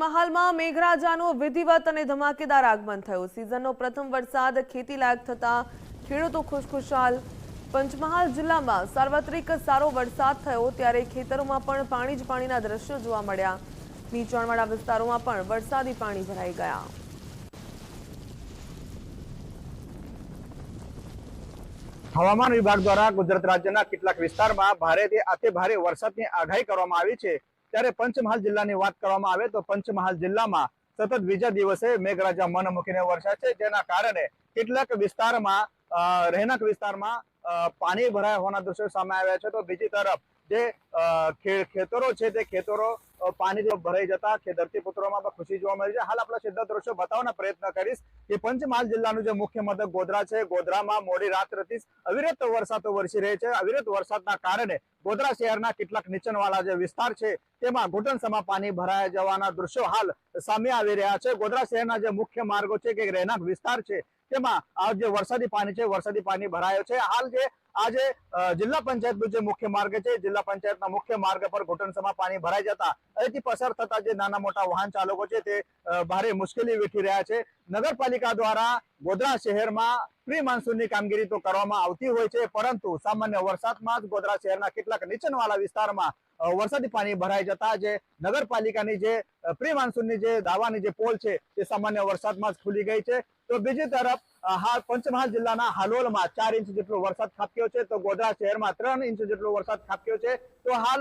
પંચમહાલમાં મેઘરાજાનું વિધિવત અને ધમાકેદાર આગમન થયું। સિઝનનો પ્રથમ વરસાદ ખેતીલાયક થતા ખેડૂતો ખુશખુશાલ। પંચમહાલ જિલ્લામાં સાર્વત્રિક સારો વરસાદ થયો ત્યારે ખેતરોમાં પણ પાણી જ પાણીના દ્રશ્યો જોવા મળ્યા। નીચાણવાળા વિસ્તારોમાં પણ વરસાદી પાણી ભરાઈ ગયા। હવામાન વિભાગ દ્વારા ગુજરાત રાજ્યના કેટલાક વિસ્તારમાં ભારેથી અતિ ભારે વરસાદની આગાહી કરવામાં આવી છે। ત્યારે પંચમહાલ જિલ્લાની વાત કરવામાં આવે તો પંચમહાલ જિલ્લામાં સતત બીજા દિવસે મેઘરાજા મન મૂકીને વરસ્યા છે, જેના કારણે કેટલાક વિસ્તારમાં રહેણાંક વિસ્તારમાં પાણી ભરાયા હોવાના દ્રશ્યો સામે આવ્યા છે। તો બીજી તરફ જે ખેતરો છે તે ખેતરો પાણી ભરાઈ જતા ધરતીપુત્રોમાં પણ ખુશી જોવા મળી છે। હાલ આપણે સીધા દ્રશ્યો બતાવવાનો પ્રયત્ન કરીશ કે પંચમહાલ જિલ્લાનું જે મુખ્ય મથક ગોધરા છે, ગોધરામાં મોડી રાત્રથી અવિરત વરસાદ વરસી રહી છે। અવિરત વરસાદના કારણે ગોધરા શહેરના કેટલાક નીચાણવાળા જે વિસ્તાર છે તેમાં ઘૂંટણસમાં પાણી ભરાઈ જવાના દ્રશ્યો હાલ સામે આવી રહ્યા છે। ગોધરા શહેરના જે મુખ્ય માર્ગો છે કે રહેણાંક વિસ્તાર છે તેમાં આ જે વરસાદી પાણી છે, વરસાદી પાણી ભરાયો છે। હાલ જે આજે જિલ્લા પંચાયતનું જે મુખ્ય માર્ગ છે, જિલ્લા પંચાયતના મુખ્ય માર્ગ પર ઘૂંટણસમાં પાણી ભરાઈ જતા અહીંથી પસાર થતા જે નાના મોટા વાહન ચાલકો છે તે ભારે મુશ્કેલી વેઠી રહ્યા છે। નગરપાલિકા દ્વારા ગોધરા શહેરમાં પ્રી મોન્સૂનની કામગીરી તો કરવામાં આવતી હોય છે, પરંતુ સામાન્ય વરસાદમાં જ ગોધરા શહેરના કેટલાક નીચાણવાળા વિસ્તારમાં વરસાદી પાણી ભરાઈ જતા જે નગરપાલિકાની જે પ્રી મોન્સૂનની જે દાવાની જે પોલ છે તે સામાન્ય વરસાદમાં જ ખુલી ગઈ છે। તો બીજી તરફ હાલ પંચમહાલ જિલ્લાના હાલોલમાં 4 ઇંચ જેટલો વરસાદ ખાબક્યો છે, તો ગોધરા શહેરમાં 3 ઇંચ જેટલો વરસાદ ખાબક્યો છે। તો હાલ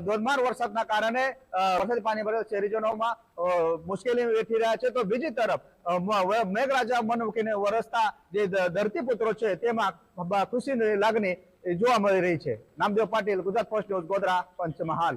ધોધમાર વરસાદના કારણે વરસાદી પાણી ભરેલા શહેરીજનોમાં મુશ્કેલી વેઠી રહ્યા છે। તો બીજી તરફ મેઘરાજા મન મૂકીને વરસતા જે ધરતીપુત્રો છે તેમાં ખુશીની લાગણી જોવા મળી રહી છે। Namdev Patil, Gujarat first news, Godhra, Panchmahal.